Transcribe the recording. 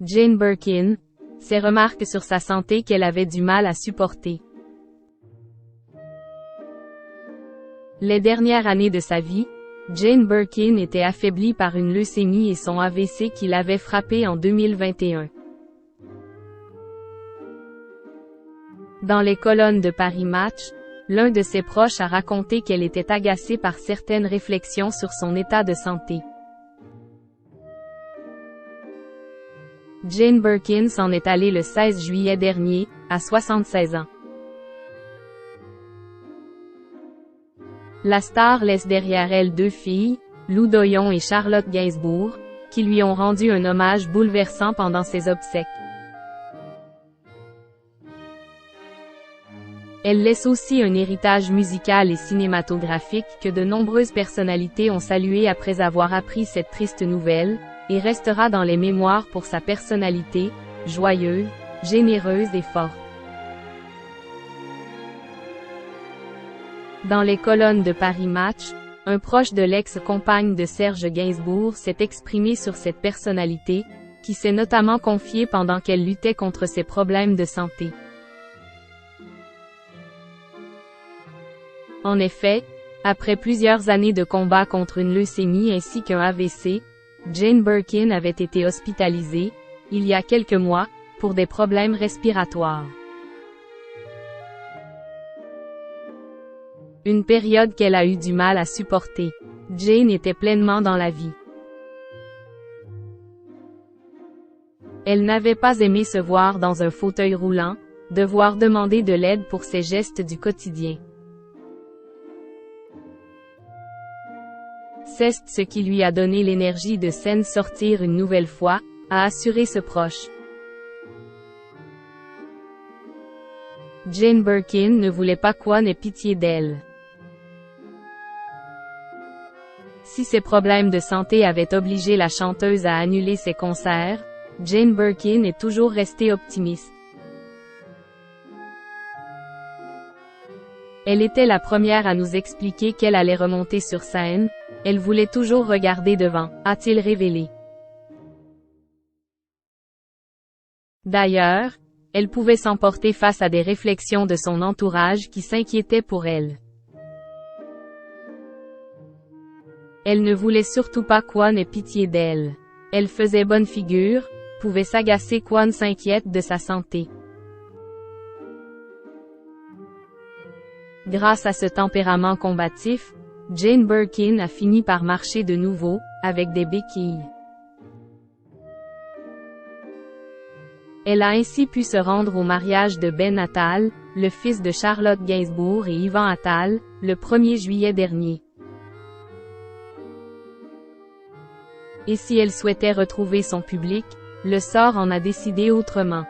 Jane Birkin, ses remarques sur sa santé qu'elle avait du mal à supporter. Les dernières années de sa vie, Jane Birkin était affaiblie par une leucémie et son AVC qui l'avait frappée en 2021. Dans les colonnes de Paris Match, l'un de ses proches a raconté qu'elle était agacée par certaines réflexions sur son état de santé. Jane Birkin s'en est allée le 16 juillet dernier, à 76 ans. La star laisse derrière elle 2 filles, Lou Doyon et Charlotte Gainsbourg, qui lui ont rendu un hommage bouleversant pendant ses obsèques. Elle laisse aussi un héritage musical et cinématographique que de nombreuses personnalités ont salué après avoir appris cette triste nouvelle, et restera dans les mémoires pour sa personnalité, joyeuse, généreuse et forte. Dans les colonnes de Paris Match, un proche de l'ex-compagne de Serge Gainsbourg s'est exprimé sur cette personnalité, qui s'est notamment confiée pendant qu'elle luttait contre ses problèmes de santé. En effet, après plusieurs années de combat contre une leucémie ainsi qu'un AVC, Jane Birkin avait été hospitalisée, il y a quelques mois, pour des problèmes respiratoires. Une période qu'elle a eu du mal à supporter. Jane était pleinement dans la vie. Elle n'avait pas aimé se voir dans un fauteuil roulant, devoir demander de l'aide pour ses gestes du quotidien. C'est ce qui lui a donné l'énergie de s'en sortir une nouvelle fois, a assuré ce proche. Jane Birkin ne voulait pas qu'on ait pitié d'elle. Si ses problèmes de santé avaient obligé la chanteuse à annuler ses concerts, Jane Birkin est toujours restée optimiste. Elle était la première à nous expliquer qu'elle allait remonter sur scène, elle voulait toujours regarder devant, a-t-il révélé. D'ailleurs, elle pouvait s'emporter face à des réflexions de son entourage qui s'inquiétaient pour elle. Elle ne voulait surtout pas qu'on ait pitié d'elle. Elle faisait bonne figure, pouvait s'agacer qu'on s'inquiète de sa santé. Grâce à ce tempérament combatif, Jane Birkin a fini par marcher de nouveau, avec des béquilles. Elle a ainsi pu se rendre au mariage de Ben Attal, le fils de Charlotte Gainsbourg et Yvan Attal, le 1er juillet dernier. Et si elle souhaitait retrouver son public, le sort en a décidé autrement.